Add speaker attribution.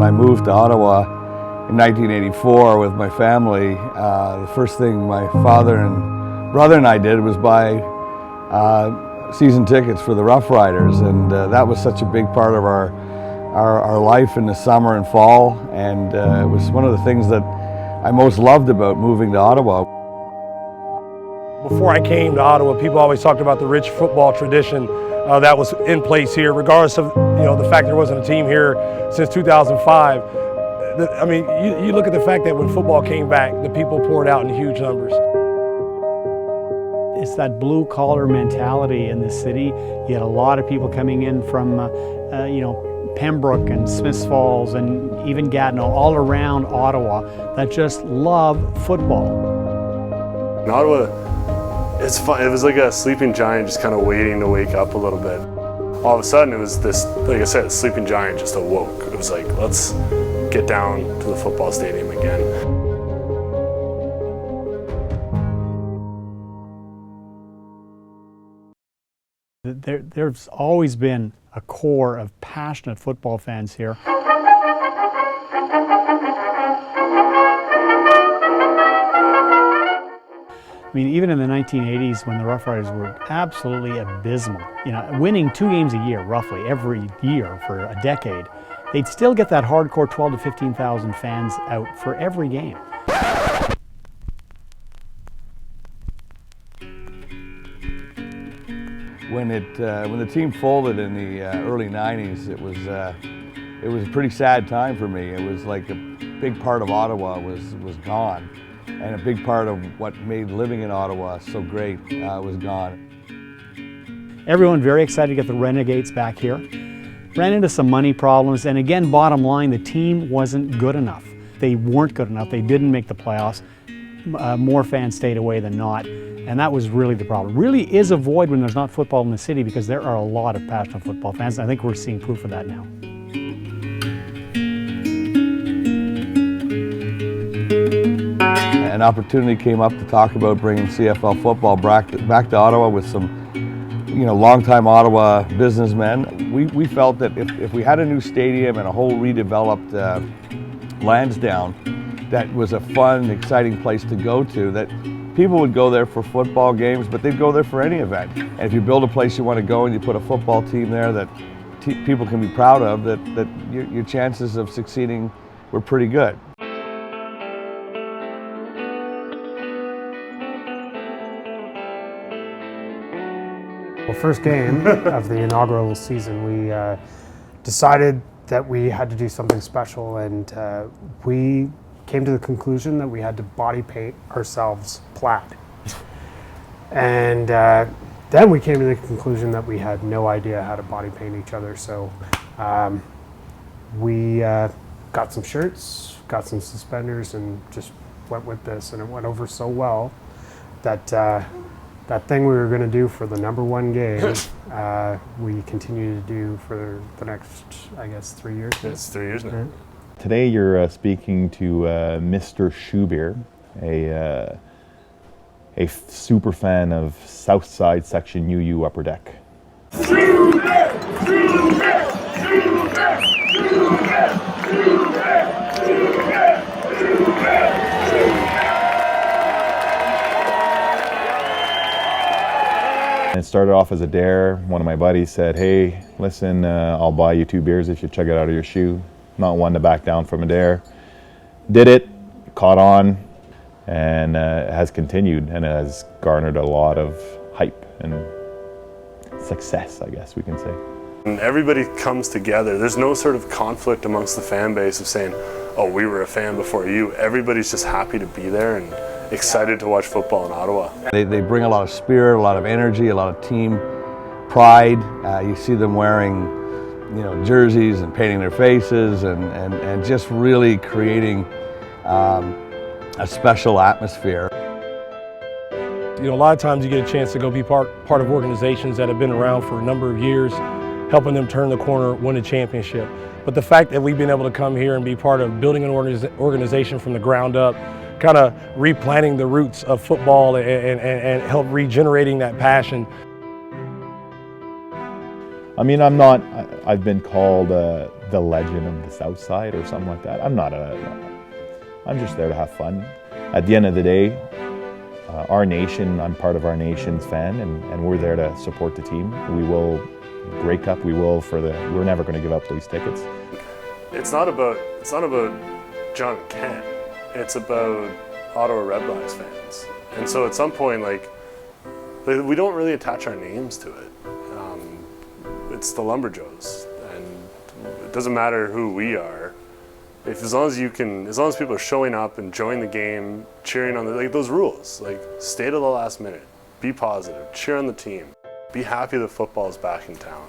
Speaker 1: when I moved to Ottawa in 1984 with my family, the first thing my father and brother and I did was buy season tickets for the Rough Riders, and that was such a big part of our life in the summer and fall, and it was one of the things that I most loved about moving to Ottawa.
Speaker 2: Before I came to Ottawa, people always talked about the rich football tradition that was in place here, regardless of the fact there wasn't a team here since 2005. I mean, you look at the fact that when football came back, the people poured out in huge numbers.
Speaker 3: It's that blue-collar mentality in the city. You had a lot of people coming in from, Pembroke and Smiths Falls and even Gatineau, all around Ottawa, that just love football.
Speaker 4: In Ottawa, it's fun. It was like a sleeping giant just kind of waiting to wake up a little bit. All of a sudden, it was this, like I said, sleeping giant just awoke. It was like, let's get down to the football stadium again.
Speaker 3: There's always been a core of passionate football fans here. I mean, even in the 1980s, when the Rough Riders were absolutely abysmal, winning 2 games a year, roughly, every year for a decade, they'd still get that hardcore 12 to 15,000 fans out for every game.
Speaker 1: When the team folded in the early 90s, it was a pretty sad time for me. It was like a big part of Ottawa was gone, and a big part of what made living in Ottawa so great was gone.
Speaker 3: Everyone very excited to get the Renegades back here. Ran into some money problems, and again, bottom line, the team wasn't good enough. They weren't good enough. They didn't make the playoffs. More fans stayed away than not. And that was really the problem. Really is a void when there's not football in the city, because there are a lot of passionate football fans. And I think we're seeing proof of that now.
Speaker 1: An opportunity came up to talk about bringing CFL football back to Ottawa with some, longtime Ottawa businessmen. We felt that if we had a new stadium and a whole redeveloped Lansdowne, that was a fun, exciting place to go to, that people would go there for football games, but they'd go there for any event. And if you build a place you want to go and you put a football team there that people can be proud of, that your chances of succeeding were pretty good.
Speaker 5: Well, first game of the inaugural season, we decided that we had to do something special, and we came to the conclusion that we had to body paint ourselves plaid. And then we came to the conclusion that we had no idea how to body paint each other. So we got some shirts, got some suspenders, and just went with this. And it went over so well that that thing we were going to do for the #1 game, we continue to do for the next, I guess, 3 years.
Speaker 4: It's 3 years now.
Speaker 5: Right.
Speaker 6: Today you're speaking to Mr. Shoebeer, a super fan of South Side Section UU Upper Deck.
Speaker 7: Shoebeer! Shoebeer! Shoebeer! Shoebeer! Shoebeer! Shoebeer!
Speaker 6: It started off as a dare. One of my buddies said, "Hey, listen, I'll buy you 2 beers if you chug it out of your shoe." Not one to back down from a dare. Did it, caught on, and has continued, and it has garnered a lot of hype and success, I guess we can say.
Speaker 4: And everybody comes together. There's no sort of conflict amongst the fan base of saying, oh, we were a fan before you. Everybody's just happy to be there and excited to watch football in Ottawa.
Speaker 1: They bring a lot of spirit, a lot of energy, a lot of team pride. You see them wearing jerseys and painting their faces and just really creating a special atmosphere.
Speaker 2: A lot of times you get a chance to go be part of organizations that have been around for a number of years, helping them turn the corner, win a championship. But the fact that we've been able to come here and be part of building an organization from the ground up, kind of replanting the roots of football and help regenerating that passion.
Speaker 6: I mean, I've been called the the legend of the South Side or something like that. I'm just there to have fun. At the end of the day, our nation, I'm part of our nation's fan, and we're there to support the team. We will, Grey Cup, we're never going to give up these tickets.
Speaker 4: It's not about John and Ken. It's about Ottawa Redblacks fans. And so at some point, like we don't really attach our names to it. It's the LumberJoes, and it doesn't matter who we are. As long as people are showing up, enjoying the game, cheering on those rules, like stay to the last minute, be positive, cheer on the team, be happy that football is back in town.